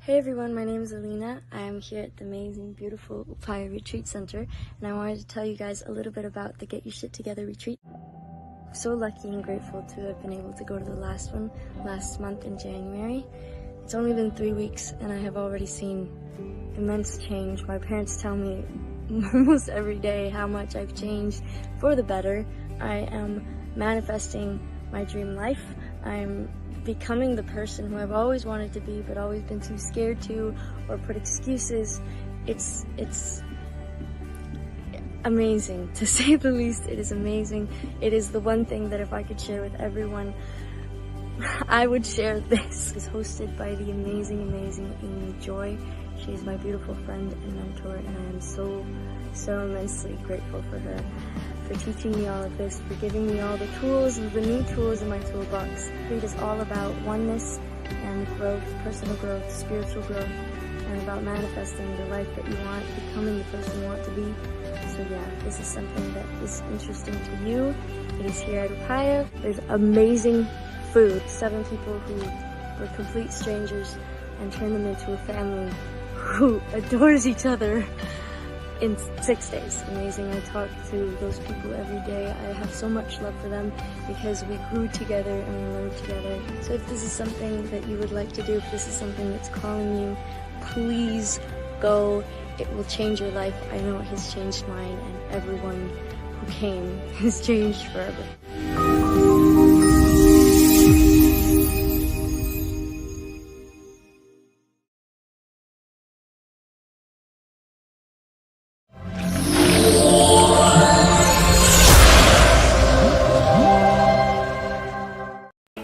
Hey everyone, my name is Alina. I am here at the amazing, beautiful Upaya Retreat Center, and I wanted to tell you guys a little bit about the Get Your Shit Together retreat. I'm so lucky and grateful to have been able to go to the last one last month in January. It's only been 3 weeks, and I have already seen immense change. My parents tell me almost every day how much I've changed for the better. I am manifesting my dream life. I'm becoming the person who I've always wanted to be, but always been too scared to, or put excuses. It's amazing, to say the least. It is amazing. It is the one thing that if I could share with everyone, I would share this. It's hosted by the amazing Amy Joy. She is my beautiful friend and mentor, and I am so immensely grateful for her, for teaching me all of this, for giving me all the tools, the new tools in my toolbox. It is all about oneness and growth, personal growth, spiritual growth, and about manifesting the life that you want, becoming the person you want to be. So yeah, this is something that is interesting to you. It is here at Upaya. There's amazing food. 7 people who were complete strangers and turned them into a family who adores each other in 6 days. Amazing. I talk to those people every day. I have so much love for them because we grew together and we learned together. So if this is something that you would like to do, if this is something that's calling you, please go. It will change your life. I know it has changed mine, and everyone who came has changed forever.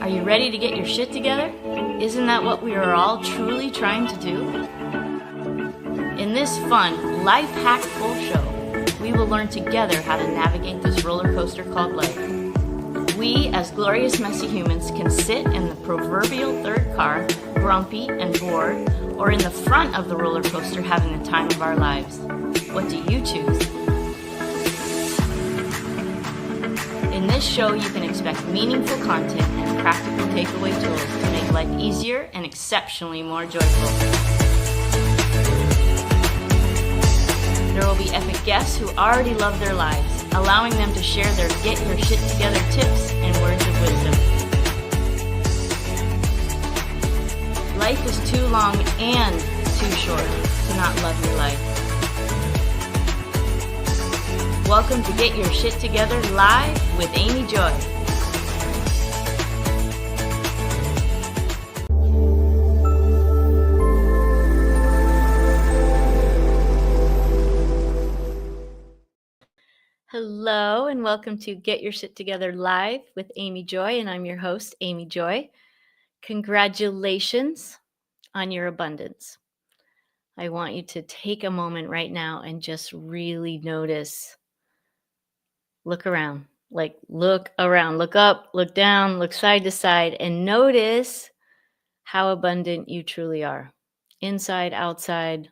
Are you ready to get your shit together? Isn't that what we are all truly trying to do? In this fun, life hack-full show, we will learn together how to navigate this roller coaster called life. We, as glorious messy humans, can sit in the proverbial third car, grumpy and bored, or in the front of the roller coaster having the time of our lives. What do you choose? In this show, you can expect meaningful content and practical takeaway tools to make life easier and exceptionally more joyful. There will be epic guests who already love their lives, allowing them to share their get your shit together tips and words of wisdom. Life is too long and too short to not love your life. Welcome to Get Your Shit Together Live with Amy Joy. Hello and welcome to Get Your Shit Together Live with Amy Joy, and I'm your host, Amy Joy. Congratulations on your abundance. I want you to take a moment right now and just really notice. Look around, look up, look down, look side to side, and notice how abundant you truly are. Inside, outside,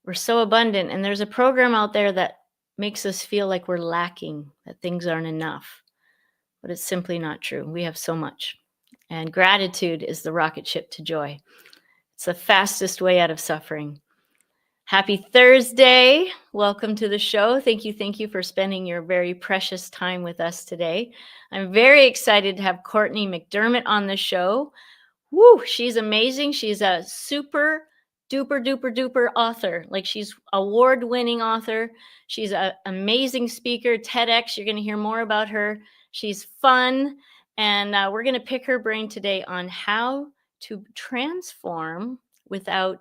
we're so abundant. And there's a program out there that makes us feel like we're lacking, that things aren't enough. But it's simply not true. We have so much. And gratitude is the rocket ship to joy. It's the fastest way out of suffering. Happy Thursday. Welcome to the show. Thank you for spending your very precious time with us today. I'm very excited to have Cortney McDermott on the show. Woo, she's amazing. She's a super duper author. She's award-winning author. She's an amazing speaker, TEDx. You're going to hear more about her. She's fun. And we're going to pick her brain today on how to transform without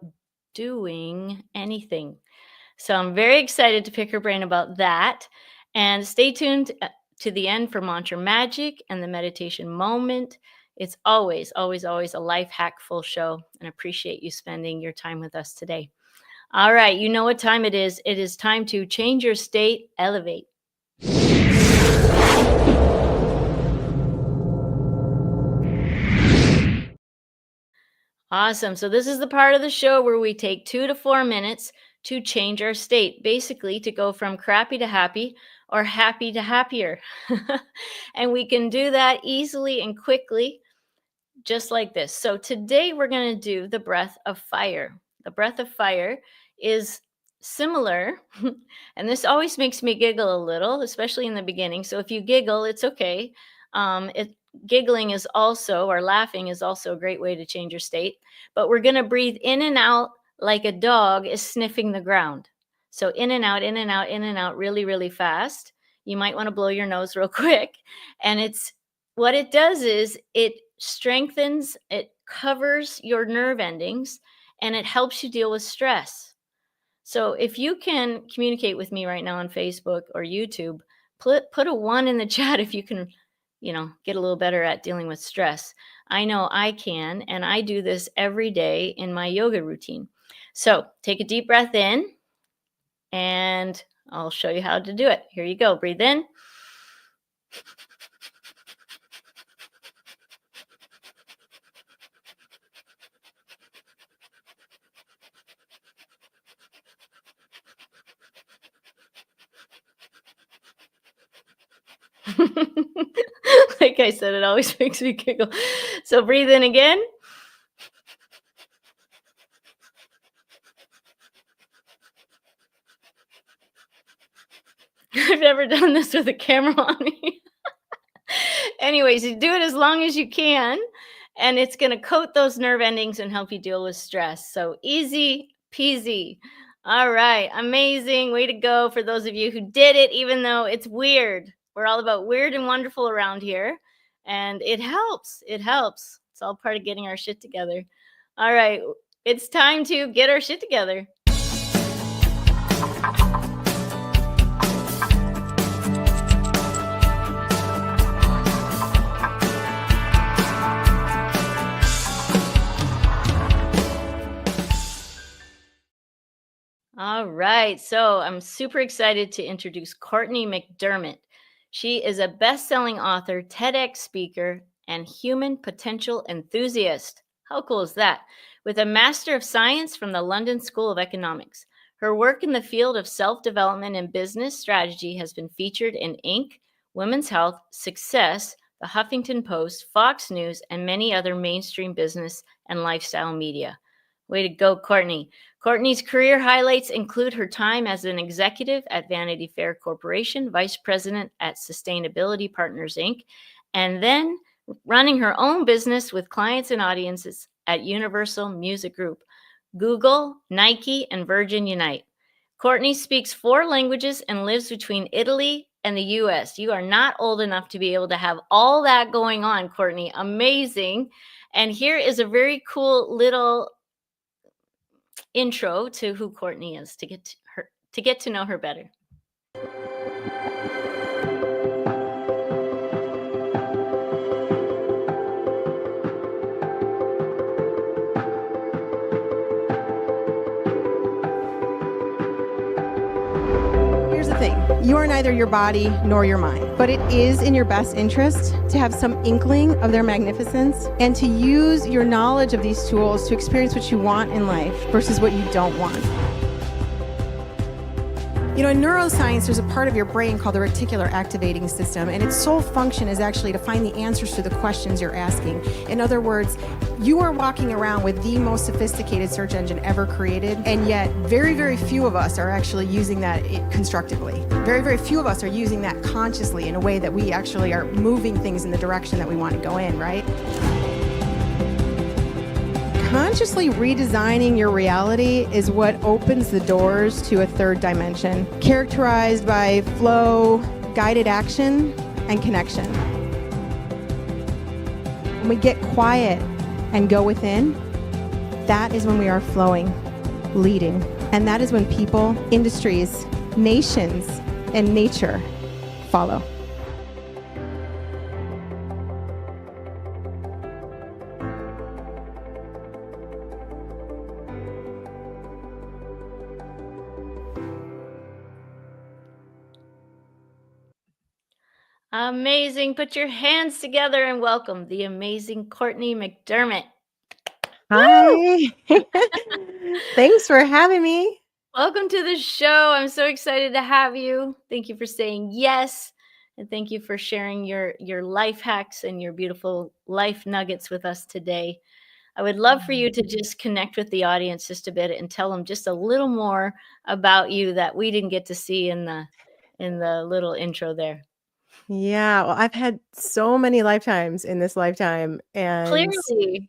doing anything. So I'm very excited to pick her brain about that. And stay tuned to the end for Mantra Magic and the meditation moment. It's always a life hack full show, and appreciate you spending your time with us today. All right, you know what time it is. It is time to change your state, elevate. Awesome. So this is the part of the show where we take 2 to 4 minutes to change our state, basically to go from crappy to happy or happy to happier. And we can do that easily and quickly just like this. So today we're going to do the breath of fire. The breath of fire is similar, and this always makes me giggle a little, especially in the beginning. So if you giggle, it's okay. Giggling is also, or laughing is also a great way to change your state. But we're going to breathe in and out like a dog is sniffing the ground. So in and out, in and out, in and out, really, really fast. You might want to blow your nose real quick. And it's what it does is it strengthens, it covers your nerve endings, and it helps you deal with stress. So if you can communicate with me right now on Facebook or YouTube, put a 1 in the chat if you can, get a little better at dealing with stress. I know I can, and I do this every day in my yoga routine. So take a deep breath in, and I'll show you how to do it. Here you go. Breathe in. Like I said, it always makes me giggle. So breathe in again. I've never done this with a camera on me. Anyways, you do it as long as you can, and it's going to coat those nerve endings and help you deal with stress. So easy peasy. All right. Amazing. Way to go for those of you who did it, even though it's weird. We're all about weird and wonderful around here, and it helps. It helps. It's all part of getting our shit together. All right. It's time to get our shit together. All right. So I'm super excited to introduce Cortney McDermott. She is a best-selling author, TEDx speaker, and human potential enthusiast. How cool is that? With a Master of Science from the London School of Economics. Her work in the field of self-development and business strategy has been featured in Inc., Women's Health, Success, The Huffington Post, Fox News, and many other mainstream business and lifestyle media. Way to go, Cortney. Cortney's career highlights include her time as an executive at Vanity Fair Corporation, vice president at Sustainability Partners, Inc., and then running her own business with clients and audiences at Universal Music Group, Google, Nike, and Virgin Unite. Cortney speaks 4 languages and lives between Italy and the U.S. You are not old enough to be able to have all that going on, Cortney. Amazing. And here is a very cool little intro to who Cortney is to get to know her better. Here's the thing. You are neither your body nor your mind, but it is in your best interest to have some inkling of their magnificence and to use your knowledge of these tools to experience what you want in life versus what you don't want. You know, in neuroscience, there's a part of your brain called the reticular activating system, and its sole function is actually to find the answers to the questions you're asking. In other words, you are walking around with the most sophisticated search engine ever created, and yet very, very few of us are actually using that constructively. Very, very few of us are using that consciously in a way that we actually are moving things in the direction that we want to go in, right? Consciously redesigning your reality is what opens the doors to a third dimension, characterized by flow, guided action, and connection. When we get quiet and go within, that is when we are flowing, leading. And that is when people, industries, nations, and nature follow. Amazing. Put your hands together and welcome the amazing Cortney McDermott. Hi. Thanks for having me. Welcome to the show. I'm so excited to have you. Thank you for saying yes And thank you for sharing your life hacks and your beautiful life nuggets with us today. I would love for you to just connect with the audience just a bit and tell them just a little more about you that we didn't get to see in the little intro there. Yeah, well, I've had so many lifetimes in this lifetime, and Clearly.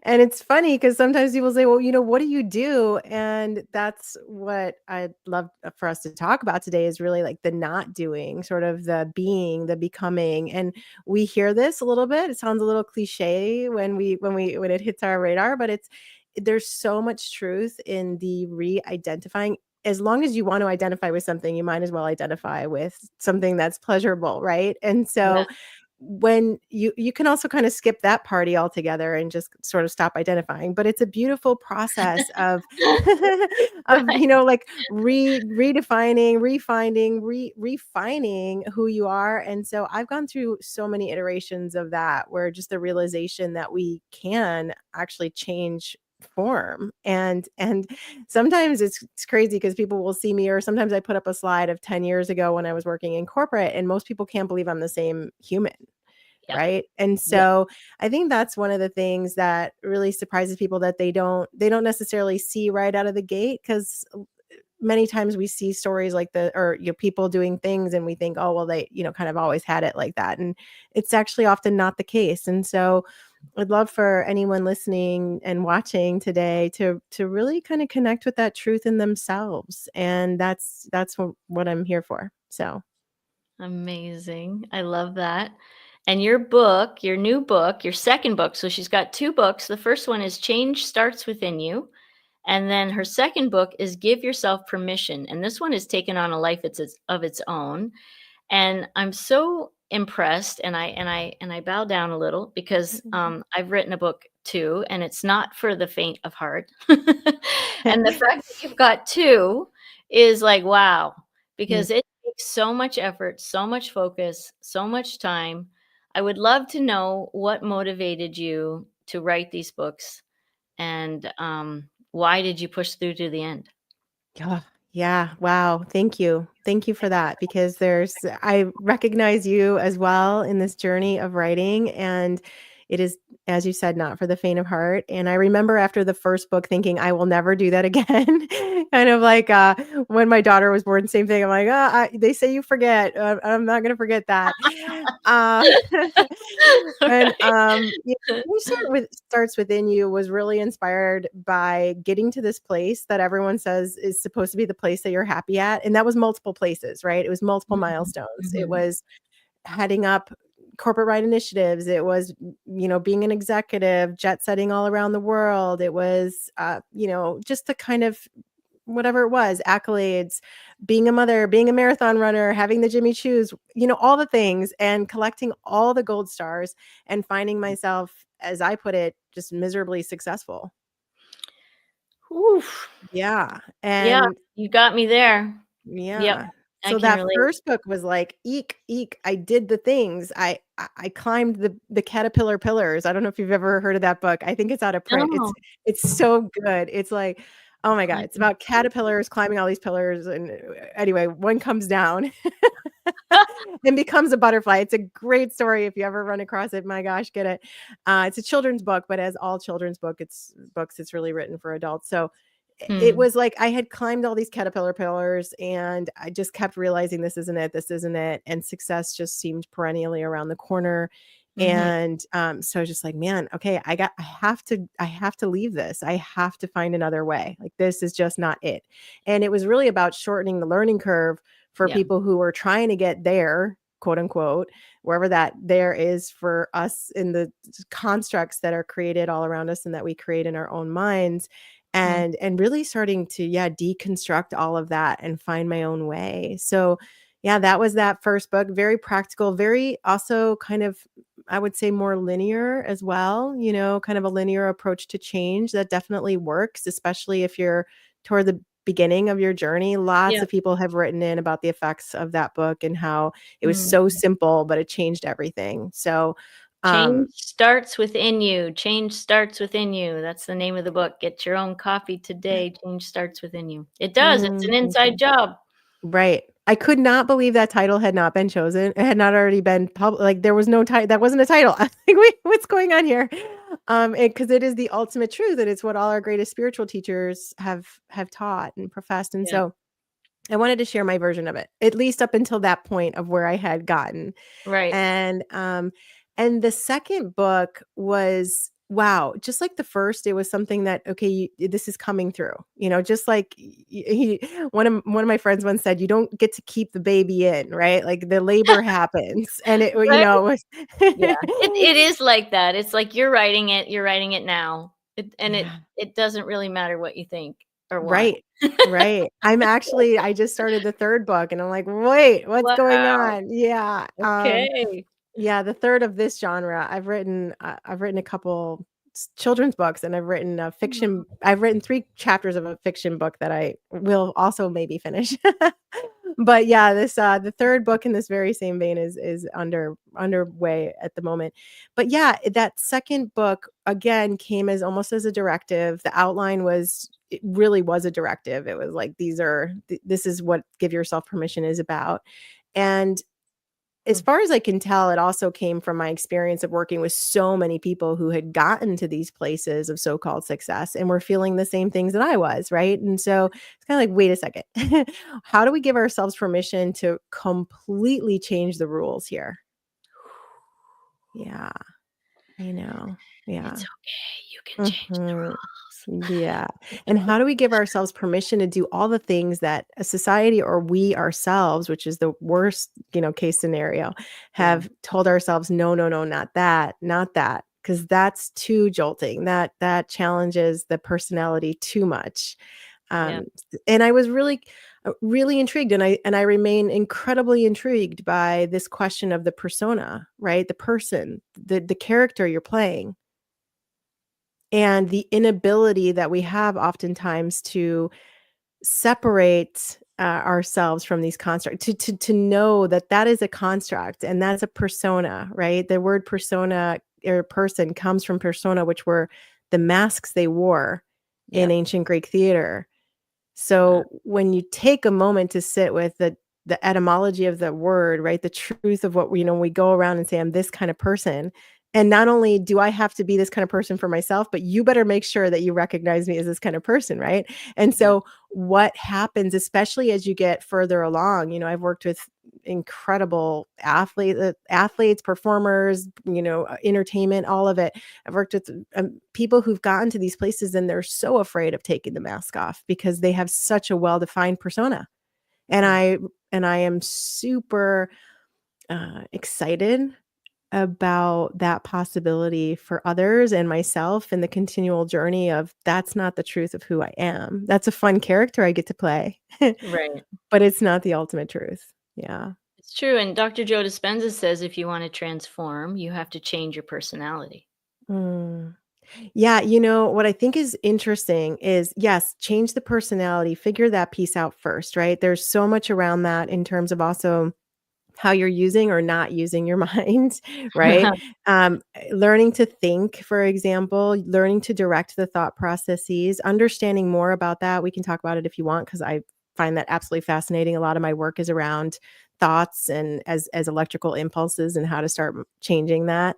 and it's funny because sometimes people say, "Well, what do you do?" And that's what I'd love for us to talk about today is really like the not doing, sort of the being, the becoming. And we hear this a little bit. It sounds a little cliche when it hits our radar, but there's so much truth in the re-identifying. As long as you want to identify with something, you might as well identify with something that's pleasurable, right? And Yeah. so when you can also kind of skip that party altogether and just sort of stop identifying, but it's a beautiful process of Right. like redefining, refining who you are. And so I've gone through so many iterations of that, where just the realization that we can actually change form. And sometimes it's crazy because people will see me, or sometimes I put up a slide of 10 years ago when I was working in corporate, and most people can't believe I'm the same human, Yeah. right? And Yeah. so I think that's one of the things that really surprises people, that they don't necessarily see right out of the gate, because many times we see stories like people doing things and we think, oh, well, they kind of always had it like that, and it's actually often not the case. And so I'd love for anyone listening and watching today to really kind of connect with that truth in themselves, and that's what I'm here for. So Amazing. I love that. And your book, your new book, your second book. So she's got two books. The first one is Change Starts Within You. And then her second book is Give Yourself Permission. And this one is taken on a life of its own. And I'm so impressed, and I bow down a little because I've written a book too, and it's not for the faint of heart. And the fact that you've got two is like, wow, because it takes so much effort, so much focus, so much time. I would love to know what motivated you to write these books, and why did you push through to the end? Yeah. Yeah. Wow. Thank you. Thank you for that, because I recognize you as well in this journey of writing, and it is, as you said, not for the faint of heart. And I remember after the first book thinking, I will never do that again. Kind of like when my daughter was born, same thing. I'm like, they say you forget. I'm not going to forget that. Uh, and we starts within you was really inspired by getting to this place that everyone says is supposed to be the place that you're happy at. And that was multiple places, right? It was multiple milestones. It Mhm. was heading up corporate right initiatives. It was, being an executive, jet setting all around the world. It was, just the kind of whatever it was, accolades, being a mother, being a marathon runner, having the Jimmy Choos, all the things, and collecting all the gold stars and finding myself, as I put it, just miserably successful. Oof. Yeah. Yeah, And you got me there. Yep, yeah. I So can that relate. first book was like, eek, eek. I did the things. I climbed the caterpillar pillars. I don't know if you've ever heard of that book. I think it's out of print. No, It's so good. It's like, oh my God, I it's about caterpillars climbing all these pillars. And anyway, one comes down and becomes a butterfly. It's a great story. If you ever run across it, my gosh, get it. It's a children's book, but as all children's books, it's really written for adults. So it Hmm. was like I had climbed all these caterpillar pillars, and I just kept realizing this isn't it, this isn't it. And success just seemed perennially around the corner. Mhm. And so I was just like, man, okay, I have to leave this. I have to find another way. Like, this is just not it. And it was really about shortening the learning curve for Yeah. people who are trying to get there, quote unquote, wherever that there is for us in the constructs that are created all around us and that we create in our own minds, Mm. and really starting to deconstruct all of that and find my own way. So yeah, that was that first book. Very practical, very also kind of, I would say, more linear as well, kind of a linear approach to change that definitely works, especially if you're toward the beginning of your journey. Lots Yeah. of people have written in about the effects of that book and how it was Mm. so simple, but it changed everything. So Change starts within you. Change starts within you. That's the name of the book. Get your own copy today. Change starts within you. It does. It's an thank inside you. job. Right. I could not believe that title had not been chosen. It had not already been like there was no title. That wasn't a title. I think what's going on here? Because it is the ultimate truth, and it's what all our greatest spiritual teachers have taught and professed. And Yeah. so I wanted to share my version of it, at least up until that point of where I had gotten. Right. And the second book was, wow, just like the first, it was something that, okay, this is coming through, just like one of my friends once said, you don't get to keep the baby in, right? Like the labor happens, and it, Right? it was, Yeah. It is like that. It's like you're writing it now. yeah. It doesn't really matter what you think or want. Right. Right. I just started the third book, and I'm like, wait, what's going Wow. on? Yeah. Okay. Yeah, the third of this genre. I've written a couple children's books, and I've written a fiction. I've written 3 chapters of a fiction book that I will also maybe finish. But yeah, this the third book in this very same vein is underway at the moment. But yeah, that second book again came as almost as a directive. The outline it really was a directive. It was like this is what Give Yourself Permission is about. And as far as I can tell, it also came from my experience of working with so many people who had gotten to these places of so-called success and were feeling the same things that I was, right? And so it's kind of like, wait a second. How do we give ourselves permission to completely change the rules here? Yeah, I know. Yeah. It's okay. You can change the Mhm. rules. Yeah. And how do we give ourselves permission to do all the things that a society or we ourselves, which is the worst, case scenario, have told ourselves, no, no, no, not that, not that, because that's too jolting. That challenges the personality too much. Yeah. And I was really intrigued, and I remain incredibly intrigued by this question of the persona, right? The person, the character you're playing. And the inability that we have oftentimes to separate ourselves from these constructs, to know that that is a construct and that's a persona, right? The word persona or person comes from persona, which were the masks they wore in Yep. ancient Greek theater. So when you take a moment to sit with the etymology of the word, right? The truth of what we go around and say, I'm this kind of person. And not only do I have to be this kind of person for myself, but you better make sure that you recognize me as this kind of person, right? And so what happens, especially as you get further along, I've worked with incredible athletes, performers, entertainment, all of it. I've worked with people who've gotten to these places and they're so afraid of taking the mask off because they have such a well-defined persona. And I am super excited about that possibility for others and myself and the continual journey of that's not the truth of who I am. That's a fun character I get to play, Right. but it's not the ultimate truth. Yeah. It's true. And Dr. Joe Dispenza says if you want to transform, you have to change your personality. Mm. Yeah, what I think is interesting is, yes, change the personality, figure that piece out first, right? There's so much around that in terms of also how you're using or not using your mind, right? Learning to think, for example, learning to direct the thought processes, understanding more about that. We can talk about it if you want, because I find that absolutely fascinating. A lot of my work is around thoughts and as electrical impulses and how to start changing that.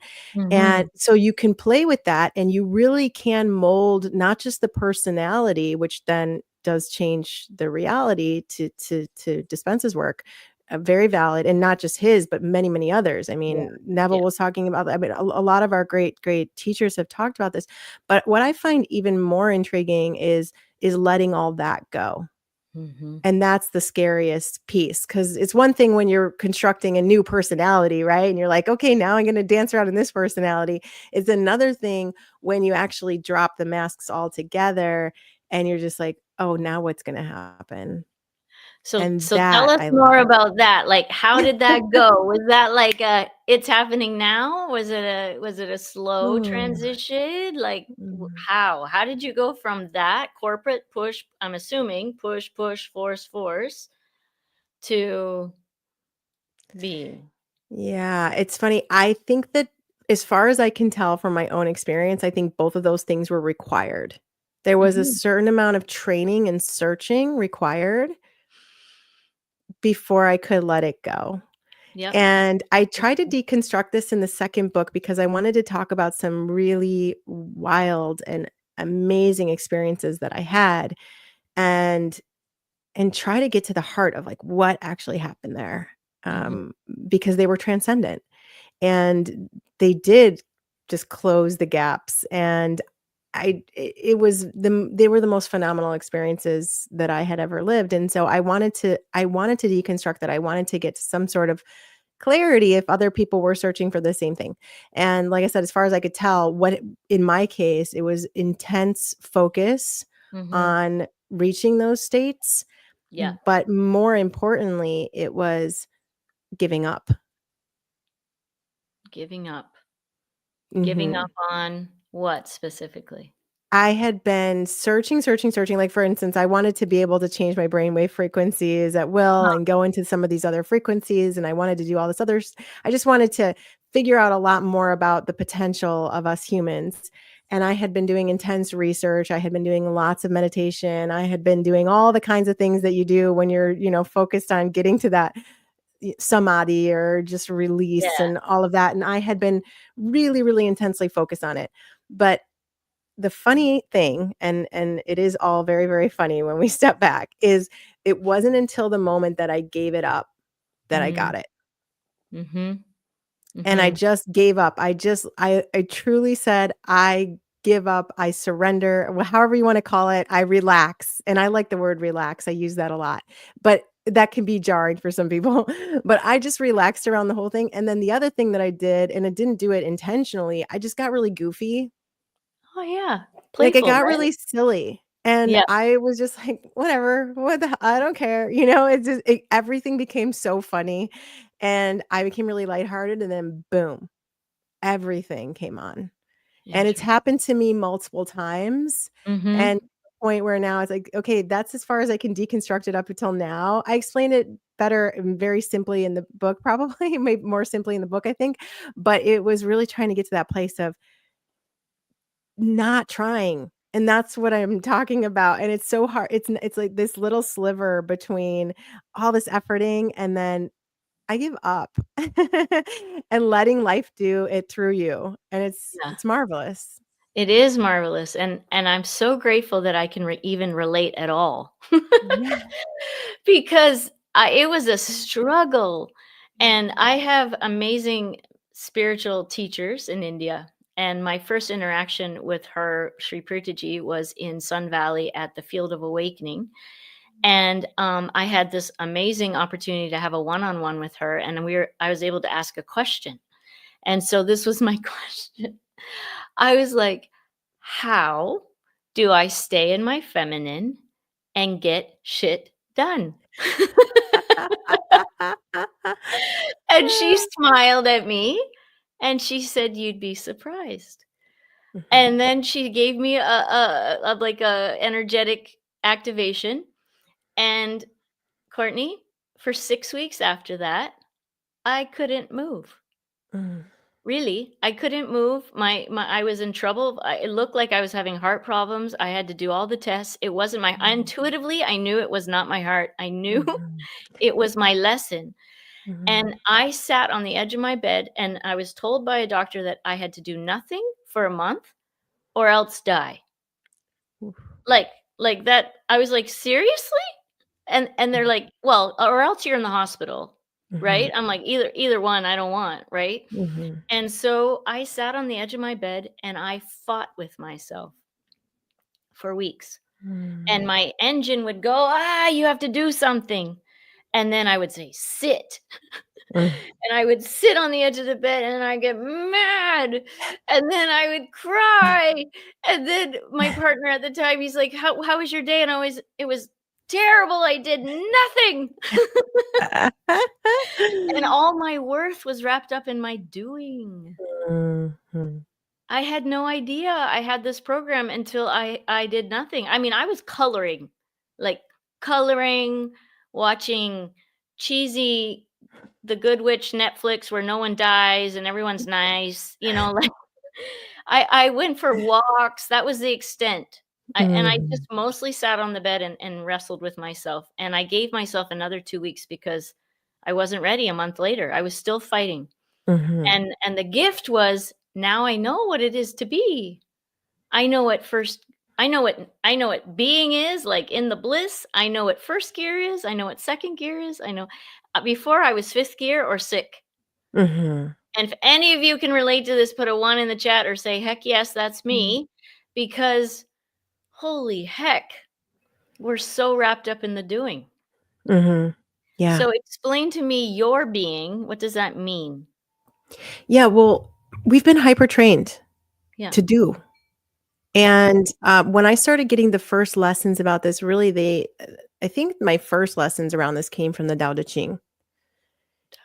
And so you can play with that and you really can mold not just the personality, which then does change the reality to Dispenza's work. Very valid, and not just his, but many, many others. I mean, Neville was talking about that. I mean, a lot of our great teachers have talked about this. But what I find even more intriguing is letting all that go. And that's the scariest piece, because it's one thing when you're constructing a new personality, right? And you're like, okay, now I'm going to dance around in this personality. It's another thing when you actually drop the masks altogether and you're just like, oh, now what's going to happen? So And tell that us I more love. about that. Like, how did that go? Was that like it's happening now? Was it a slow Hmm. transition? Like Mhm. how did you go from that corporate push, I'm assuming push, force to being? Yeah, it's funny. I think that as far as I can tell from my own experience, I think both of those things were required. There was a Mhm. certain amount of training and searching required. before I could let it go. Yep. And I tried to deconstruct this in the second book because I wanted to talk about some really wild and amazing experiences that I had and try to get to the heart of like what actually happened there. Mhm. Because they were transcendent and they did just close the gaps. And they were the most phenomenal experiences that I had ever lived. And so I wanted to deconstruct that. I wanted to get to some sort of clarity if other people were searching for the same thing. And like I said, as far as I could tell, in my case, it was intense focus Mhm. on reaching those states, Yeah. but more importantly, it was giving up. Giving up. Giving Mhm. up on what specifically? I had been searching. Like, for instance, I wanted to be able to change my brainwave frequencies at will Huh. and go into some of these other frequencies. And I wanted to do all this I just wanted to figure out a lot more about the potential of us humans. And I had been doing intense research. I had been doing lots of meditation. I had been doing all the kinds of things that you do when you're, focused on getting to that samadhi or just release Yeah. and all of that. And I had been really, really intensely focused on it. But the funny thing, and it is all very, very funny when we step back, is it wasn't until the moment that I gave it up that I Mm. got it. Mhm. And I Mhm. just gave up. I truly said, I give up, I surrender, however you want to call it. I relax. And I like the word relax. I use that a lot. But that can be jarring for some people. But I just relaxed around the whole thing. And then the other thing that I did, and I didn't do it intentionally, I just got really goofy. Oh yeah. Like, it Playful, got right? really silly, and Yeah. I was just like, "Whatever, I don't care," everything became so funny, and I became really lighthearted, and then boom, everything came on, and it's Interesting. happened to me multiple times, Mhm. and to the point where now it's like, okay, that's as far as I can deconstruct it up until now. I explain it better and very simply in the book, probably, maybe more simply in the book, I think, but it was really trying to get to that place of not trying, and that's what I'm talking about, and it's so hard. It's like this little sliver between all this efforting and then I give up and letting life do it through you, and Yeah. it's marvelous. It is marvelous, and I'm so grateful that I can even relate at all. Yeah. Because it was a struggle, and I have amazing spiritual teachers in India, and my first interaction with her, Sri Pritaji, was in Sun Valley at the Field of Awakening, and, I had this amazing opportunity to have a one-on-one with her, and I was able to ask a question, and so this was my question. I was like, "How do I stay in my feminine and get shit done?" And she smiled at me, and she said, "You'd be surprised." Mhm. And then she gave me like, a energetic activation, and Courtney, for 6 weeks after that, I couldn't move. Mm, Really, I couldn't move. My I was in trouble. It looked like I was having heart problems. I had to do all the tests. It wasn't my mhm, intuitively, I knew it was not my heart. I knew mhm, it was my lesson. And mhm. I sat on the edge of my bed, and I was told by a doctor that I had to do nothing for a month or else die. Oof. Like like that I was like, "Seriously?" And they're like, "Well, or else you're in the hospital." Mhm, Right? I'm like, "Either one I don't want," right? mhm, And so I sat on the edge of my bed and I fought with myself for weeks. And mm, my engine would go, "Ah, you have to do something." And then I would say, "Sit." mm. And I would sit on the edge of the bed and I get mad. And then I would cry. And then my partner at the time, he's like, how was your day? And it was terrible. I did nothing. And all my worth was wrapped up in my doing. Mhm, I had no idea I had this program until I did nothing. I mean, I was coloring, like coloring, watching cheesy The Good Witch Netflix where no one dies and everyone's nice, like I went for walks. That was the extent. I just mostly sat on the bed and wrestled with myself. And I gave myself another 2 weeks because I wasn't ready a month later. I was still fighting. Mhm. And the gift was, now I know what it is to be. I know what being is, like in the bliss. I know what first gear is. I know what second gear is. I know before I was fifth gear or sick. Mhm. And if any of you can relate to this, put a 1 in the chat or say, heck yes, that's me. Because holy heck, we're so wrapped up in the doing. Mhm. Yeah. So explain to me your being. What does that mean? Yeah, well, we've been hyper trained Yeah. to do. And, when I started getting the first lessons about this, really I think my first lessons around this came from the Tao Te Ching.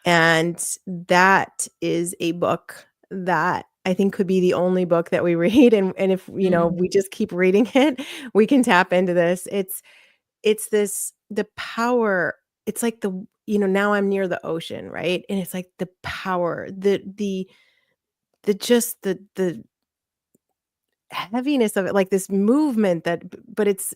And that is a book that I think could be the only book that we read, and if, Mhm. we just keep reading it, we can tap into this. It's this the power, it's like now I'm near the ocean, right? And it's like the power, the just the heaviness of it, like this movement but it's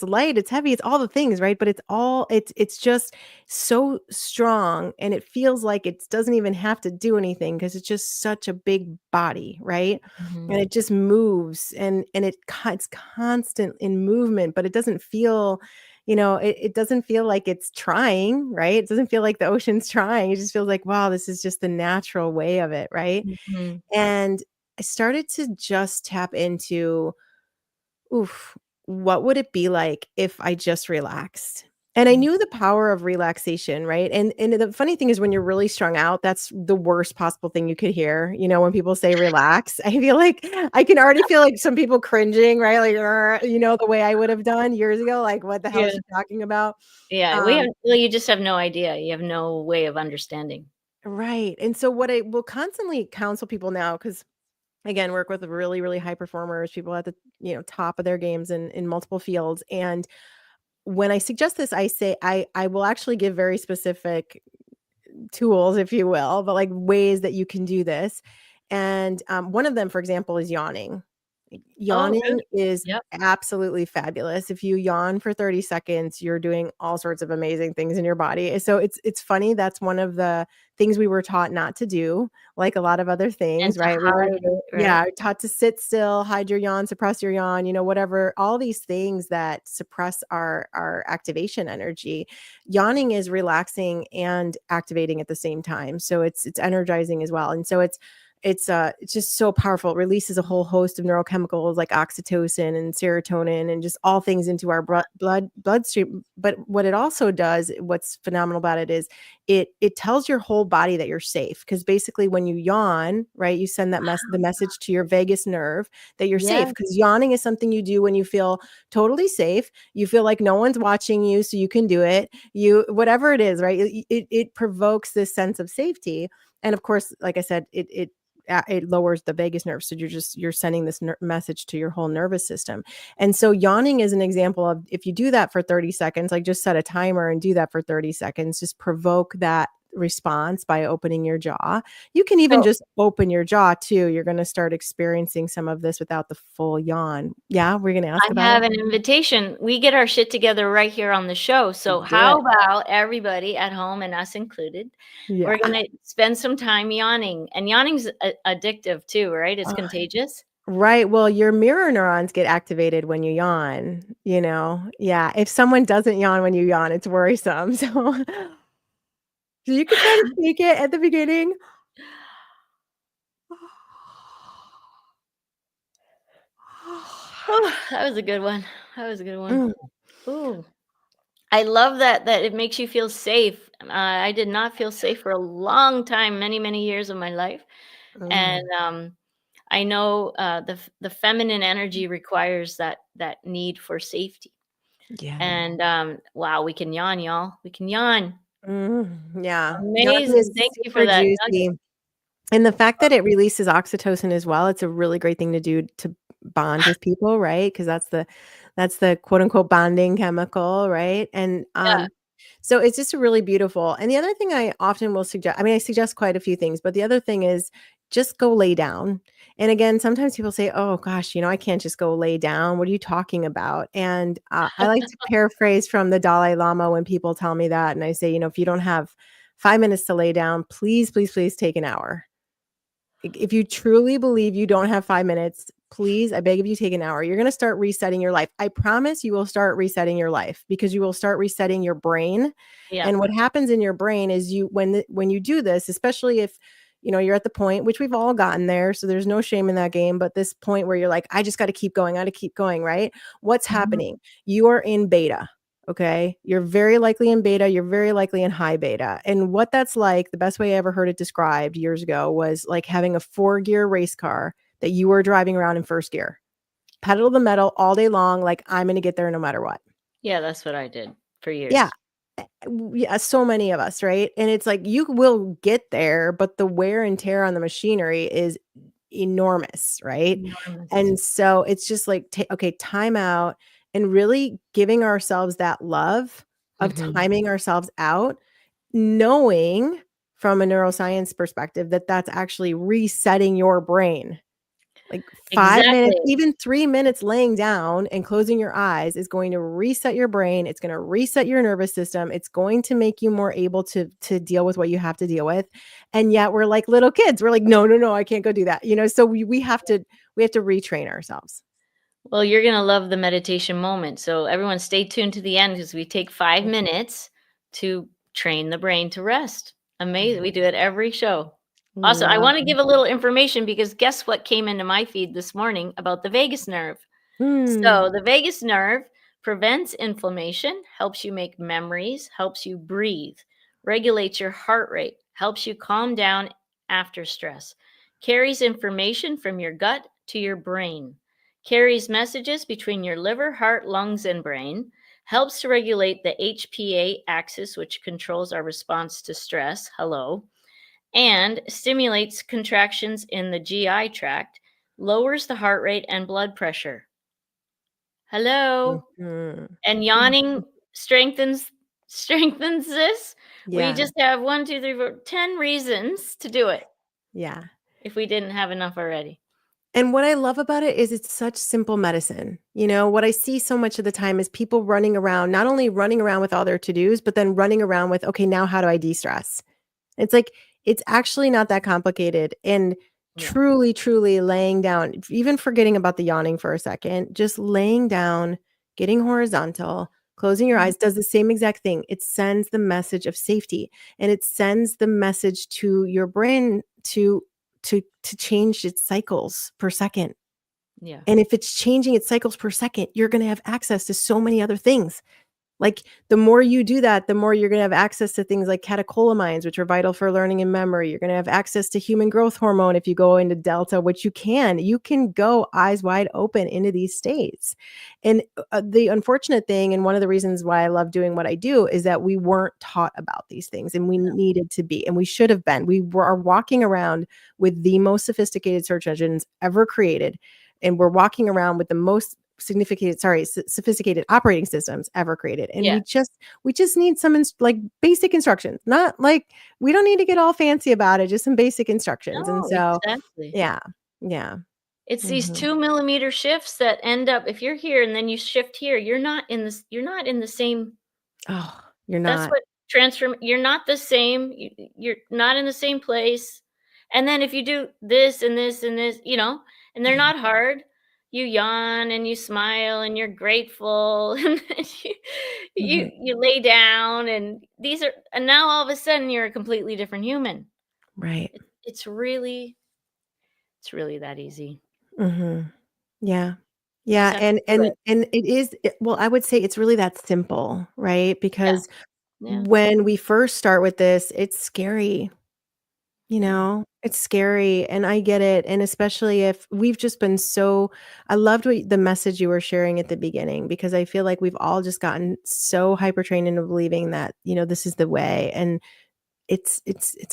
light, it's heavy, it's all the things, right? But it's just so strong, and it feels like it doesn't even have to do anything because it's just such a big body, right? Mhm. And it just moves, and it's constant in movement, but it doesn't feel, it doesn't feel like it's trying, right? It doesn't feel like the ocean's trying. It just feels like, wow, this is just the natural way of it, right? Mhm. And I started to just tap into, oof, what would it be like if I just relaxed? And I Mhm. knew the power of relaxation, right? And the funny thing is when you're really strung out, that's the worst possible thing you could hear. When people say relax, I feel like I can already feel like some people cringing, right? Like, the way I would have done years ago, like, what the hell is Yeah. she talking about? Yeah. Um, Well, you just have no idea. You have no way of understanding. right. And so what I will constantly counsel people now, because again, work with really, really high performers, people at the, top of their games in multiple fields. And when I suggest this, I say I will actually give very specific tools, if you will, but like ways that you can do this. And one of them, for example, is yawning. Oh, good. Yawning is Yep. absolutely fabulous. If you yawn for 30 seconds, you're doing all sorts of amazing things in your body. So it's funny, that's one of the things we were taught not to do, like a lot of other And things, to right? We were, hide it, right? yeah, taught to sit still, hide your yawn, suppress your yawn, whatever, all these things that suppress our activation energy. Yawning is relaxing and activating at the same time. So it's energizing as well. And so it's just so powerful. It releases a whole host of neurochemicals like oxytocin and serotonin and just all things into our bloodstream. But what it also does, what's phenomenal about it is it tells your whole body that you're safe, because basically when you yawn, right, you send the message to your vagus nerve that you're safe, Yeah. because yawning is something you do when you feel totally safe. You feel like no one's watching you, so you can do it. Whatever it is, right? It provokes this sense of safety. And of course, like I said, it lowers the vagus nerve, so you're sending this message to your whole nervous system. And so yawning is an example of, if you do that for 30 seconds, like just set a timer and do that for 30 seconds, just provoke that response by opening your jaw. You can even So just open your jaw too. You're going to start experiencing some of this without the full yawn. Yeah, we're going to ask I about it. have an invitation. We get our shit together right here on the show. So Let's do how it. about everybody at home and us included? Yeah. We're gonna spend some time yawning. And yawning's addictive too, right? It's Uh, contagious. Right. Well, your mirror neurons get activated when you yawn, Yeah. If someone doesn't yawn when you yawn, it's worrisome. So you could try to take it at the beginning. Oh, that was a good one. That was a good one. Mm, Ooh. I love that it makes you feel safe. I did not feel safe for a long time, many, many years of my life. And mm, I know the feminine energy requires that need for safety. yeah. And wow, we can yawn, y'all. We can yawn. Yeah. Yawning Amazing. is Thank you for super that nugget. juicy. And the fact that it releases oxytocin as well, it's a really great thing to do to bond with people, right? Because that's the quote unquote bonding chemical, right? And Yeah. so it's just really beautiful. And the other thing I often will suggest, I mean, I suggest quite a few things, but the other thing is just go lay down. And again, sometimes people say, oh gosh, I can't just go lay down. What are you talking about? And I like to paraphrase from the Dalai Lama when people tell me that. And I say, if you don't have 5 minutes to lay down, please, please, please take an hour. If you truly believe you don't have 5 minutes, please, I beg of you, take an hour. You're going to start resetting your life. I promise you will start resetting your life because you will start resetting your brain. Yeah. And what happens in your brain is when you do this, especially if you're at the point, which we've all gotten there, so there's no shame in that game, but this point where you're like, I just got to keep going, right? What's happening? You are in beta. Okay. You're very likely in beta. You're very likely in high beta. And what that's like, the best way I ever heard it described years ago was like having a 4-gear race car that you were driving around in first gear, pedal to the metal all day long. Like, I'm going to get there no matter what. Yeah. That's what I did for years. Yeah. So many of us, right? And it's like, you will get there, but the wear and tear on the machinery is enormous, right? Enormous. And so it's just like, okay, time out. And really giving ourselves that love of timing ourselves out, knowing from a neuroscience perspective that that's actually resetting your brain. Like 5 minutes, even 3 minutes laying down and closing your eyes is going to reset your brain. It's going to reset your nervous system. It's going to make you more able to deal with what you have to deal with. And yet we're like little kids. We're like, no, I can't go do that. So we have to retrain ourselves. Well, you're going to love the meditation moment. So everyone stay tuned to the end because we take 5 minutes to train the brain to rest. Amazing. We do it every show. Also, I want to give a little information because guess what came into my feed this morning about the vagus nerve? So the vagus nerve prevents inflammation, helps you make memories, helps you breathe, regulates your heart rate, helps you calm down after stress, carries information from your gut to your brain, carries messages between your liver, heart, lungs, and brain, helps to regulate the HPA axis, which controls our response to stress. Hello. And stimulates contractions in the GI tract, lowers the heart rate and blood pressure. Hello. And yawning strengthens this. Yeah. We just have 1, 2, 3, 4, 10 reasons to do it. Yeah. If we didn't have enough already. And what I love about it is it's such simple medicine. What I see so much of the time is people running around, not only running around with all their to-dos, but then running around with, okay, now how do I de-stress? It's like, it's actually not that complicated. And truly, truly laying down, even forgetting about the yawning for a second, just laying down, getting horizontal, closing your eyes does the same exact thing. It sends the message of safety, and it sends the message to your brain to change its cycles per second. Yeah. And if it's changing its cycles per second, you're going to have access to so many other things. Like, the more you do that, the more you're going to have access to things like catecholamines, which are vital for learning and memory. You're going to have access to human growth hormone if you go into delta, which you can go eyes wide open into these states. And the unfortunate thing, and one of the reasons why I love doing what I do, is that we weren't taught about these things, and we needed to be, and we should have been. We are walking around with the most sophisticated search engines ever created, and we're walking around with the most sophisticated operating systems ever created. And we just need some like basic instructions, not like, we don't need to get all fancy about it, just some basic instructions. And so, exactly. Yeah. It's these 2 millimeter shifts that end up, if you're here and then you shift here, you're not in the same. Oh, you're not. That's what you're not the same. You're not in the same place. And then if you do this and this and this, and they're not hard, you yawn and you smile and you're grateful and you lay down, and now all of a sudden you're a completely different human. Right. It's really that easy. Yeah. And it is, well, I would say it's really that simple, right? Because when we first start with this, it's scary. It's scary, and I get it. And especially if we've just been I loved the message you were sharing at the beginning, because I feel like we've all just gotten so hyper trained into believing that, this is the way. And it's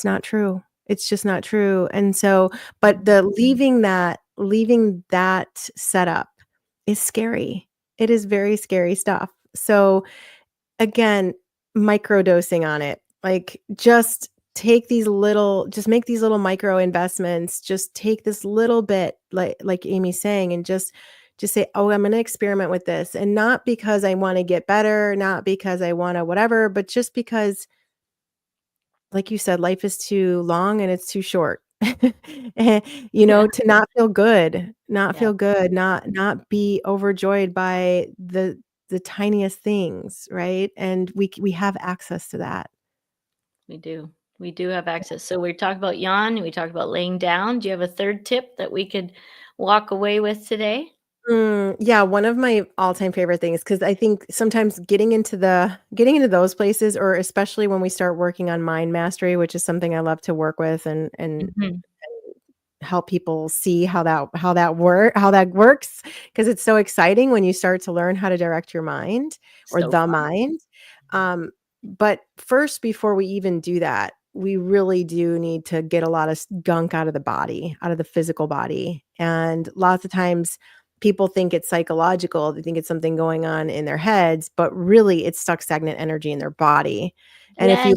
not true. It's just not true. And so, but the leaving that setup is scary. It is very scary stuff. So again, microdosing on it, like just take these little, just make these little micro investments, just take this little bit, like Amy's saying, and just say, oh, I'm going to experiment with this. And not because I want to get better, not because I want to whatever, but just because, like you said, life is too long and it's too short. To not feel good, Yeah. not be overjoyed by the tiniest things, right? And we have access to that. We do. We do have access. So we talked about yawn. We talked about laying down. Do you have a third tip that we could walk away with today? Yeah, one of my all-time favorite things, because I think sometimes getting into those places, or especially when we start working on mind mastery, which is something I love to work with and Mhm. help people see how that works, because it's so exciting when you start to learn how to direct your mind, or So the fun. mind. But first, before we even do that, we really do need to get a lot of gunk out of the body, out of the physical body. And lots of times people think it's psychological, they think it's something going on in their heads, but really it's stuck stagnant energy in their body. And if Yes.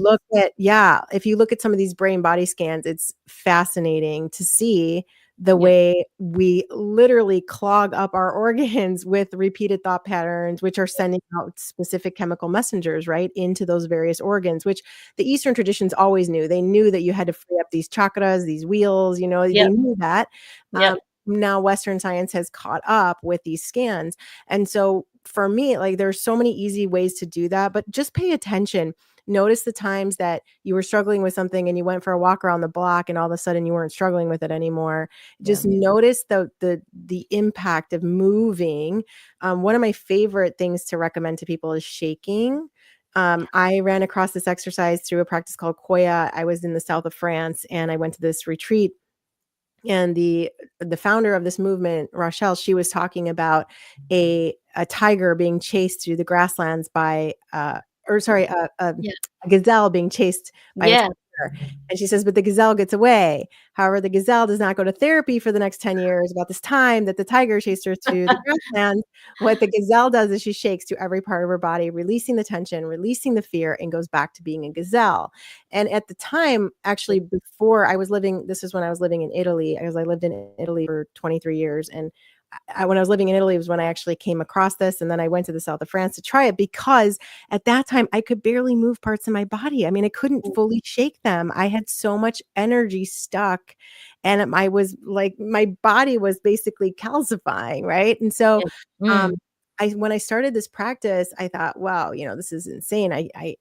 you look at some of these brain body scans, it's fascinating to see the Yep. way we literally clog up our organs with repeated thought patterns, which are sending out specific chemical messengers, right, into those various organs, which the Eastern traditions always knew. They knew that you had to free up these chakras, these wheels, they Yep. knew that. Yep. Now Western science has caught up with these scans. And so for me, like, there's so many easy ways to do that, but just pay attention. Notice the times that you were struggling with something and you went for a walk around the block and all of a sudden you weren't struggling with it anymore. Yeah. Just notice the impact of moving. One of my favorite things to recommend to people is shaking. I ran across this exercise through a practice called Koya. I was in the south of France and I went to this retreat, and the founder of this movement, Rochelle, she was talking about a tiger being chased through the grasslands by Yeah. a gazelle being chased by a Yeah. tiger. And she says, but the gazelle gets away. However, the gazelle does not go to therapy for the next 10 years. About this time that the tiger chased her through the grasslands, what the gazelle does is she shakes to every part of her body, releasing the tension, releasing the fear, and goes back to being a gazelle. And at the time, actually, before this is when I was living in Italy, because I lived in Italy for 23 years. And when I was living in Italy was when I actually came across this. And then I went to the south of France to try it, because at that time I could barely move parts of my body. I mean, I couldn't fully shake them. I had so much energy stuck, and I was like, my body was basically calcifying. Right. And so, Yeah. um, when I started this practice, I thought, wow, this is insane. I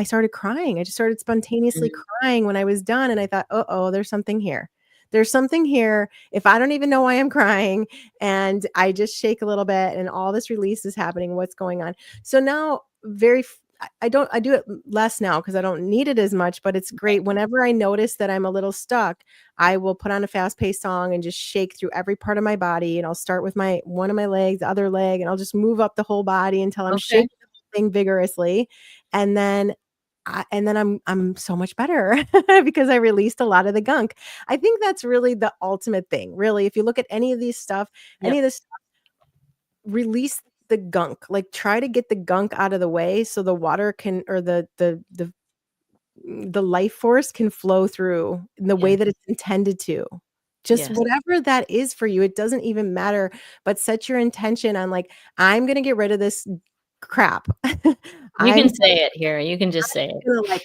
started crying. I just started spontaneously crying when I was done. And I thought, oh, there's something here. There's something here. If I don't even know why I'm crying, and I just shake a little bit and all this release is happening, what's going on? So now I do it less now because I don't need it as much, but it's great. Whenever I notice that I'm a little stuck, I will put on a fast-paced song and just shake through every part of my body. And I'll start with one of my legs, the other leg, and I'll just move up the whole body until I'm Okay. shaking the whole thing vigorously. And then I'm so much better because I released a lot of the gunk. I think that's really the ultimate thing. Really, if you look at any of Yep. this stuff, release the gunk. Like, try to get the gunk out of the way so the water can, or the life force can flow through in the way Yes. that it's intended to. Just Yes. whatever that is for you, it doesn't even matter, but set your intention on, like, I'm going to get rid of this crap. You I'm can say it here. You can just say it. gonna, like,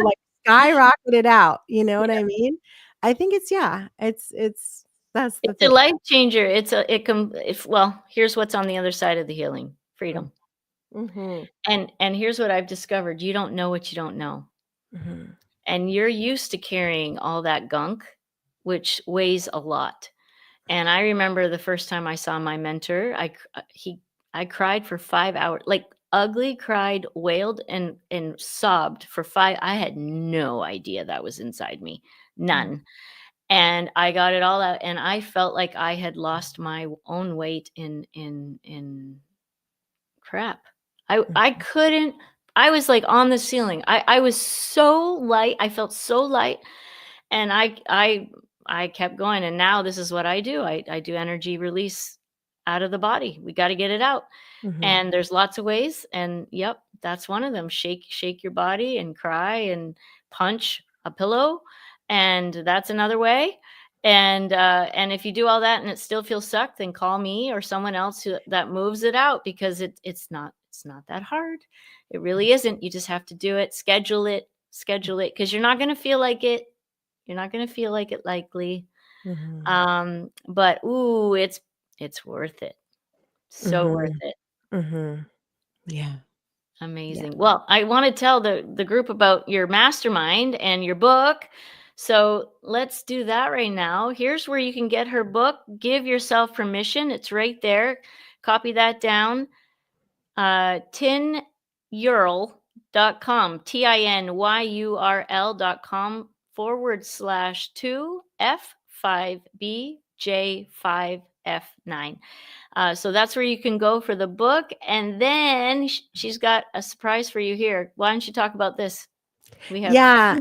like, skyrocket it out, you know what Yeah. I mean? I think it's that's the It's a thing. life changer. Well, here's what's on the other side of the healing. Freedom. Mhm, And here's what I've discovered. You don't know what you don't know. mhm, And you're used to carrying all that gunk, which weighs a lot. And I remember the first time I saw my mentor, I cried for 5 hours, like ugly cried, wailed and sobbed for 5. I had no idea that was inside me. mhm, None. And I got it all out and I felt like I had lost my own weight in crap. I couldn't. I was like on the ceiling. I was so light. I felt so light, and I kept going. And now this is what I do. I do energy release out of the body. We got to get it out. mhm, And there's lots of ways. And yep, that's one of them. Shake your body and cry and punch a pillow, and that's another way. And if you do all that and it still feels stuck, then call me or someone else that moves it out, because it's not that hard. It really isn't. You just have to do it, schedule it, because you're not going to feel like it. You're not going to feel like it likely. But ooh, it's worth it. So worth it. Yeah. Amazing. Well, I want to tell the group about your mastermind and your book. So let's do that right now. Here's where you can get her book, Give Yourself Permission. It's right there. Copy that down. Tinyurl.com, TINYURL.com/2F5BJ5F9. So that's where you can go for the book. And then she's got a surprise for you here. Why don't you talk about this? We have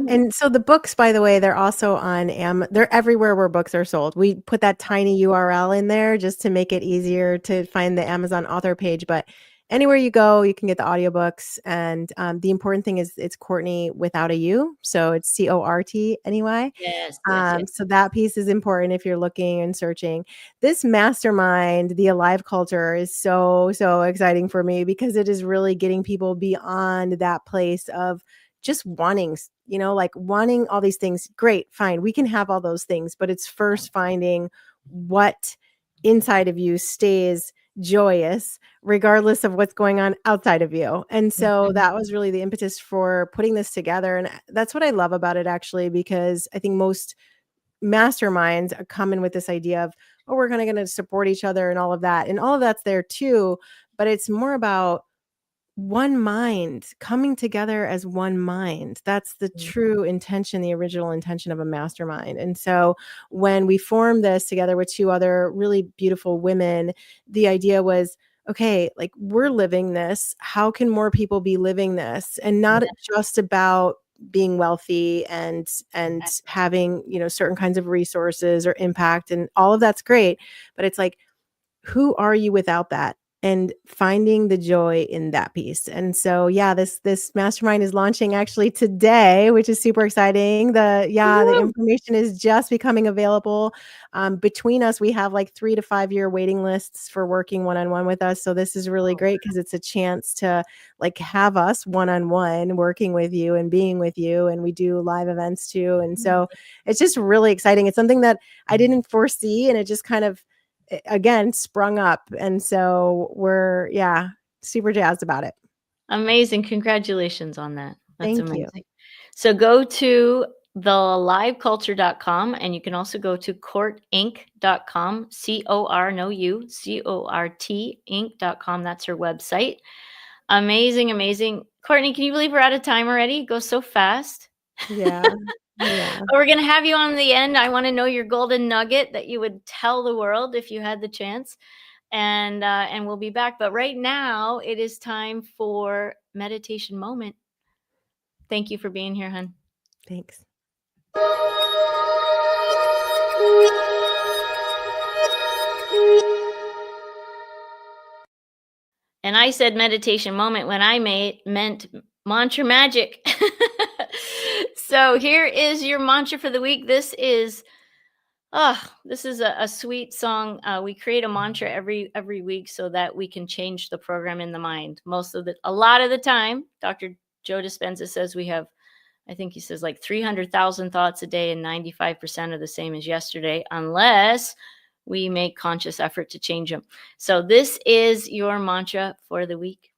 And so the books, by the way, they're also on they're everywhere where books are sold. We put that tiny URL in there just to make it easier to find the Amazon author page, but anywhere you go, you can get the audiobooks. And the important thing is it's Cortney without a U. So it's CORTNEY. Yes. So that piece is important if you're looking and searching. This mastermind, the Alive Culture, is so, so exciting for me because it is really getting people beyond that place of just wanting, like wanting all these things. Great, fine. We can have all those things, but it's first finding what inside of you stays joyous regardless of what's going on outside of you. And so that was really the impetus for putting this together. And that's what I love about it, actually, because I think most masterminds come in with this idea of, oh, we're going to support each other and all of that. And all of that's there too, but it's more about one mind, coming together as one mind. That's the true intention, the original intention of a mastermind. And so when we formed this together with two other really beautiful women, the idea was, okay, like we're living this. How can more people be living this? And not just about being wealthy and having, certain kinds of resources or impact, and all of that's great. But it's like, who are you without that? And finding the joy in that piece. And so, this mastermind is launching actually today, which is super exciting. The information is just becoming available. Between us, we have like 3 to 5 year waiting lists for working one-on-one with us. So this is really great because it's a chance to like have us one-on-one working with you and being with you. And we do live events too. And so it's just really exciting. It's something that I didn't foresee, and it just kind of, again, sprung up. And so we're super jazzed about it. Amazing. Congratulations on that. That's Thank amazing. you. So go to theliveculture.com, and you can also go to cortinc.com, CORTinc.com. That's her website. Amazing. Cortney, can you believe we're out of time already? It goes so fast. Yeah. We're going to have you on the end. I want to know your golden nugget that you would tell the world if you had the chance. And we'll be back. But right now it is time for meditation moment. Thank you for being here, hon. Thanks. And I said meditation moment when I meant mantra magic. So here is your mantra for the week. This is a sweet song. We create a mantra every week so that we can change the program in the mind. A lot of the time, Dr. Joe Dispenza says we have, I think he says like 300,000 thoughts a day, and 95% are the same as yesterday, unless we make conscious effort to change them. So this is your mantra for the week.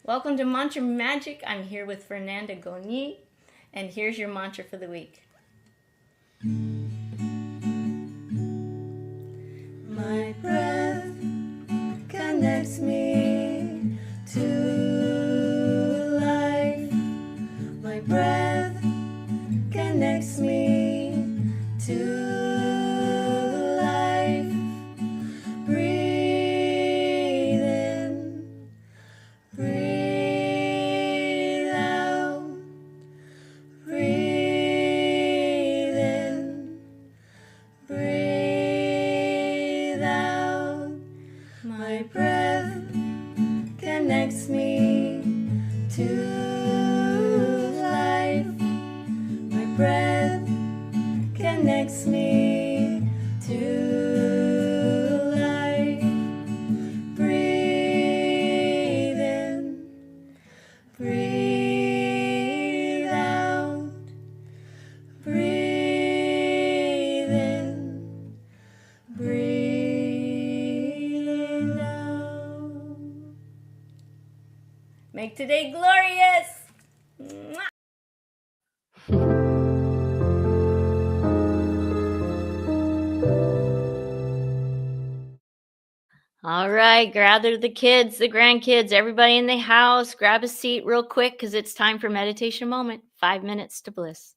Welcome to Mantra Magic. I'm here with Fernanda Goni, and here's your mantra for the week. My breath connects me to life. My breath connects me to life. Breathe in, breathe out. Breathe in, breathe out. My breath connects me to life. Make today glorious. Mwah. All right, gather the kids, the grandkids, everybody in the house. Grab a seat real quick because it's time for meditation moment. 5 minutes to bliss.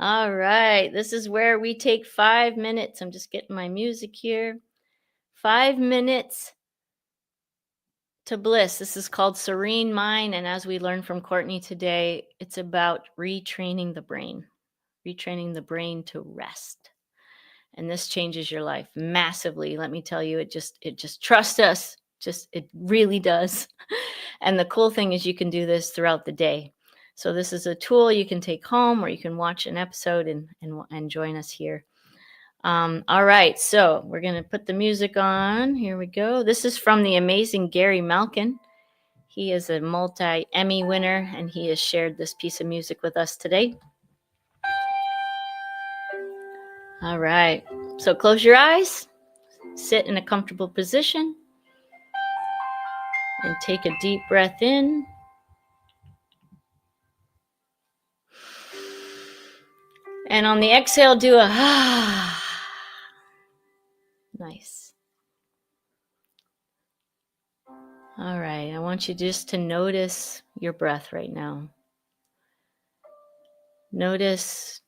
All right, this is where we take 5 minutes. I'm just getting my music here. 5 minutes to bliss. This is called Serene Mind. And as we learned from Cortney today, it's about retraining the brain to rest. And this changes your life massively. Let me tell you, it just trust us. It really does. And the cool thing is you can do this throughout the day. So this is a tool you can take home, or you can watch an episode and join us here. All right, so we're going to put the music on. Here we go. This is from the amazing Gary Malkin. He is a multi-Emmy winner, and he has shared this piece of music with us today. All right, so close your eyes, sit in a comfortable position, and take a deep breath in. And on the exhale, do a ah. Nice. All right, I want you just to notice your breath right now. Notice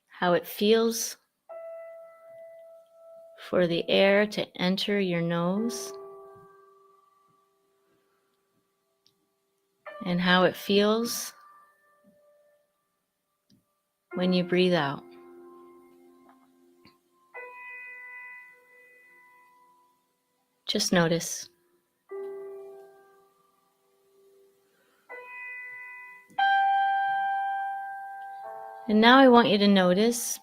how it feels for the air to enter your nose, and how it feels when you breathe out. Just notice. And now I want you to notice,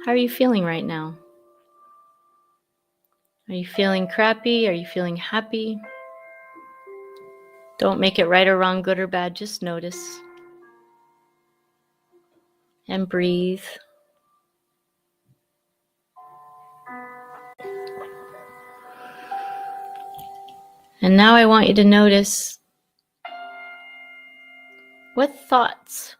how are you feeling right now? Are you feeling crappy? Are you feeling happy? Don't make it right or wrong, good or bad, just notice. And breathe. And now I want you to notice, what thoughts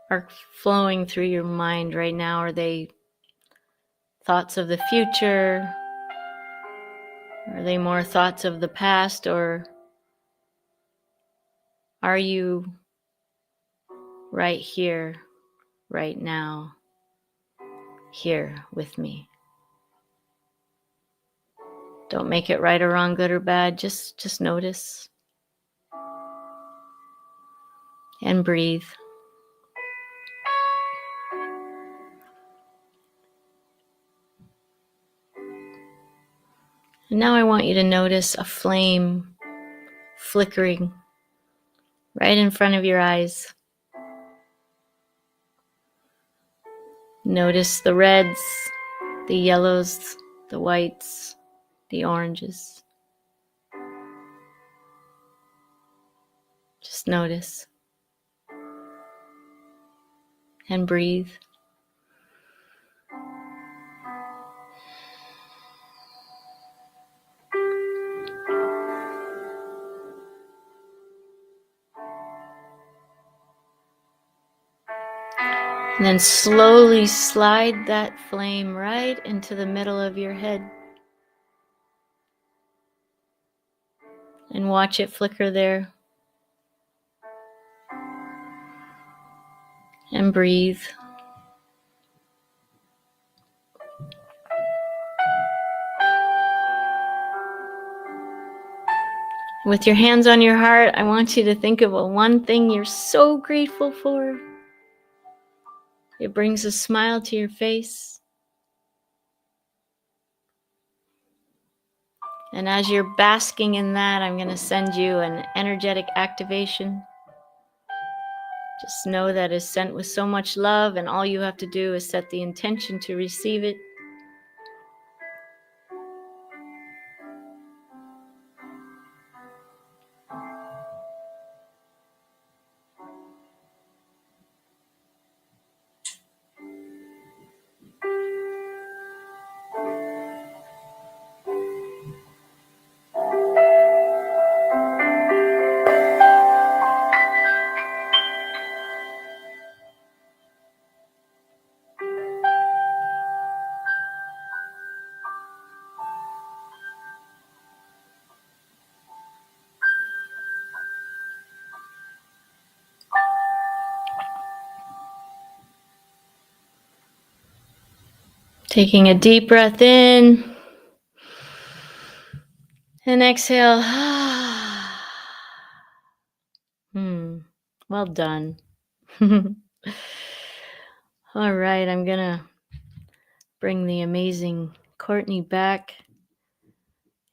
are flowing through your mind right now? Are they thoughts of the future? Are they more thoughts of the past? Or are you right here, right now, here with me? Don't make it right or wrong, good or bad. Just notice and breathe. And now I want you to notice a flame flickering right in front of your eyes. Notice the reds, the yellows, the whites, the oranges. Just notice and breathe. And then slowly slide that flame right into the middle of your head. And watch it flicker there. And breathe. With your hands on your heart, I want you to think of one thing you're so grateful for. It brings a smile to your face. And as you're basking in that, I'm going to send you an energetic activation. Just know that it's sent with so much love, and all you have to do is set the intention to receive it. Taking a deep breath in and exhale. Well done. All right, I'm gonna bring the amazing Cortney back.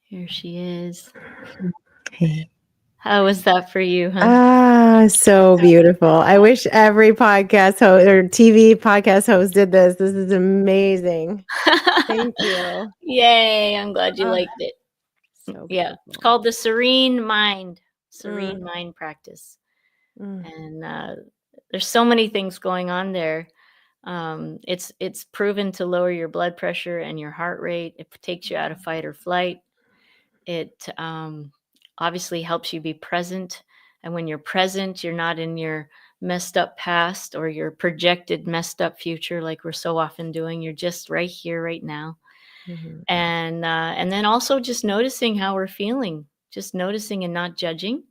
Here she is. Hey. How was that for you, huh? So beautiful. I wish every podcast host or TV podcast host did this. This is amazing. Thank you. Yay, I'm glad you Ah, liked it. So Yeah, it's beautiful. called the Serene Mind practice. Mm, And there's so many things going on there. It's proven to lower your blood pressure and your heart rate. It takes you out of fight or flight. It obviously helps you be present. And when you're present, you're not in your messed up past or your projected messed up future like we're so often doing. You're just right here, right now. mhm, And then also just noticing how we're feeling, just noticing and not judging.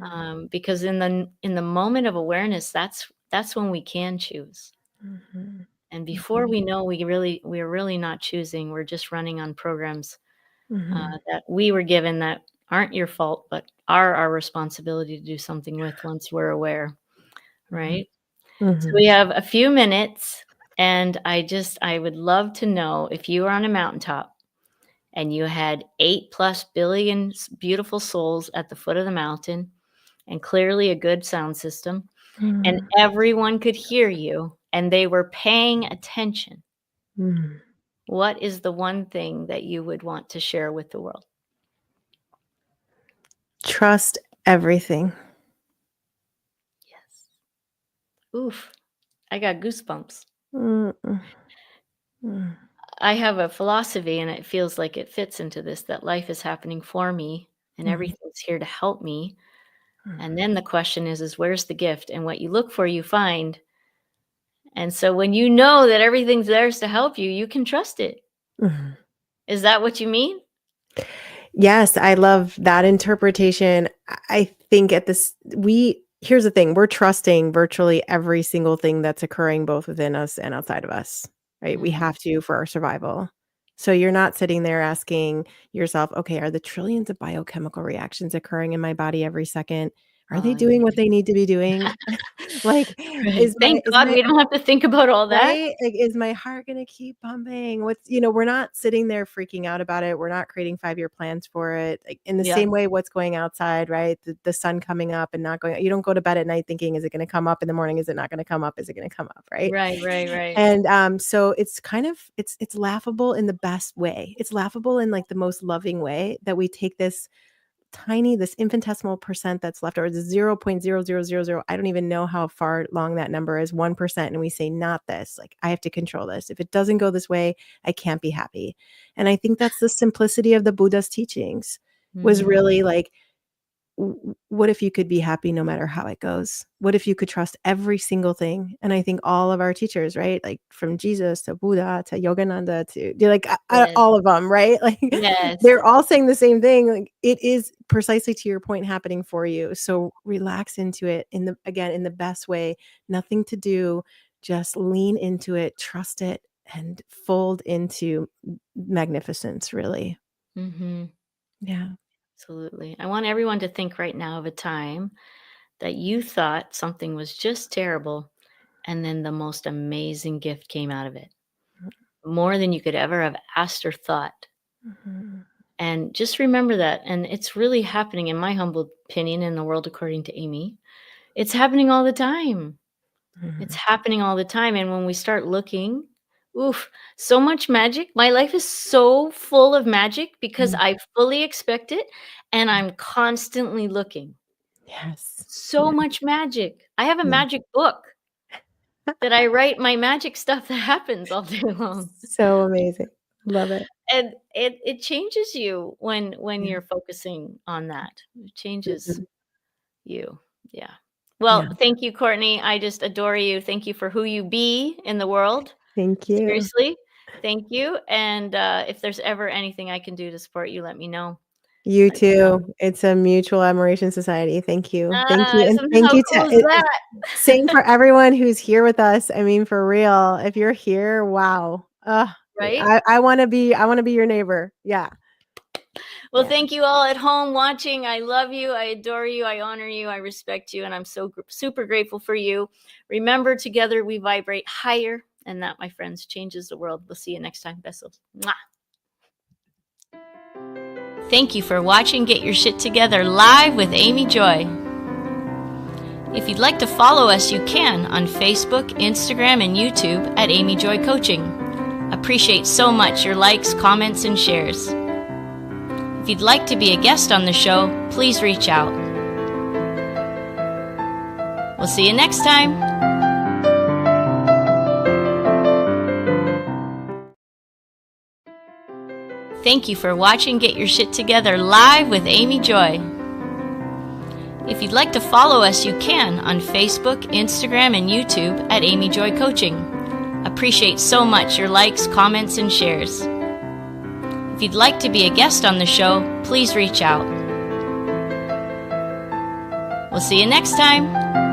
mhm, Because in the moment of awareness, that's when we can choose. mhm, And before we know, we're really not choosing. We're just running on programs mhm, that we were given that aren't your fault, but are our responsibility to do something with once we're aware, right? So we mhm, have a few minutes, and I would love to know if you were on a mountaintop and you had 8+ billion beautiful souls at the foot of the mountain, and clearly a good sound system, and mhm, everyone could hear you and they were paying attention. mhm. What is the one thing that you would want to share with the world? Trust everything. Yes. Oof. I got goosebumps. Mm, mm, I have a philosophy, and it feels like it fits into this, that life is happening for me and mm, everything's here to help me. mm, And then the question is where's the gift? And what you look for, you find. And so when you know that everything's there to help you, you can trust it. mhm. Is that what you mean? Yes, I love that interpretation. I think here's the thing, we're trusting virtually every single thing that's occurring both within us and outside of us, right? We Mm. have to for our survival. So you're not sitting there asking yourself, okay, are the trillions of biochemical reactions occurring in my body every second? Are they Oh, doing what they need to be doing? Like, right. Thank is God my we don't have to think about all that. right? Like, is my heart gonna keep pumping? We're not sitting there freaking out about it. We're not creating 5-year plans for it. Like in the Yeah. same way, what's going outside, right? The sun coming up and not going. You don't go to bed at night thinking, is it gonna come up in the morning? Is it not gonna come up? Is it gonna come up? Right. Right. And so it's kind of it's laughable in the best way. It's laughable in like the most loving way that we take this infinitesimal percent that's left, or the 0.0000, I don't even know how far long that number is, 1%, and we say, not this, like, I have to control this. If it doesn't go this way, I can't be happy. And I think that's the simplicity of the Buddha's teachings, was Mhm. really like, what if you could be happy no matter how it goes? What if you could trust every single thing? And I think all of our teachers, right? Like from Jesus to Buddha to Yogananda to like Yes. all of them, right? Like Yes. they're all saying the same thing. Like it is precisely to your point happening for you. So relax into it in the best way. Nothing to do. Just lean into it, trust it, and fold into magnificence, really. Mhm. Yeah. Absolutely. I want everyone to think right now of a time that you thought something was just terrible, and then the most amazing gift came out of it. More than you could ever have asked or thought. Mhm. And just remember that. And it's really happening, in my humble opinion, in the world according to Amy. It's happening all the time. It's Mhm. happening all the time. And when we start looking, oof, so much magic. My life is so full of magic because Mhm. I fully expect it and I'm constantly looking. Yes. So Yeah. much magic. I have a Yeah. magic book that I write my magic stuff that happens all day long. So amazing. Love it. And it changes you when Yeah. you're focusing on that. It changes Mhm. you. Yeah. Yeah. Well, thank you, Courtney. I just adore you. Thank you for who you be in the world. Thank you. Seriously. Thank you. And if there's ever anything I can do to support you, let me know. You Let me know. too. It's a mutual admiration society. Thank you. Thank you. And Isn't thank how you cool to is that? same for everyone who's here with us. I mean, for real, if you're here, wow. right? I want to be your neighbor. Yeah. Well, Yeah. thank you all at home watching. I love you. I adore you. I honor you. I respect you. And I'm so super grateful for you. Remember, together we vibrate higher. And that, my friends, changes the world. We'll see you next time. Besos. Mwah. Thank you for watching Get Your Shit Together live with Amy Joy. If you'd like to follow us, you can on Facebook, Instagram, and YouTube at Amy Joy Coaching. Appreciate so much your likes, comments, and shares. If you'd like to be a guest on the show, please reach out. We'll see you next time. Thank you for watching Get Your Shit Together live with Amy Joy. If you'd like to follow us, you can on Facebook, Instagram, and YouTube at Amy Joy Coaching. Appreciate so much your likes, comments, and shares. If you'd like to be a guest on the show, please reach out. We'll see you next time.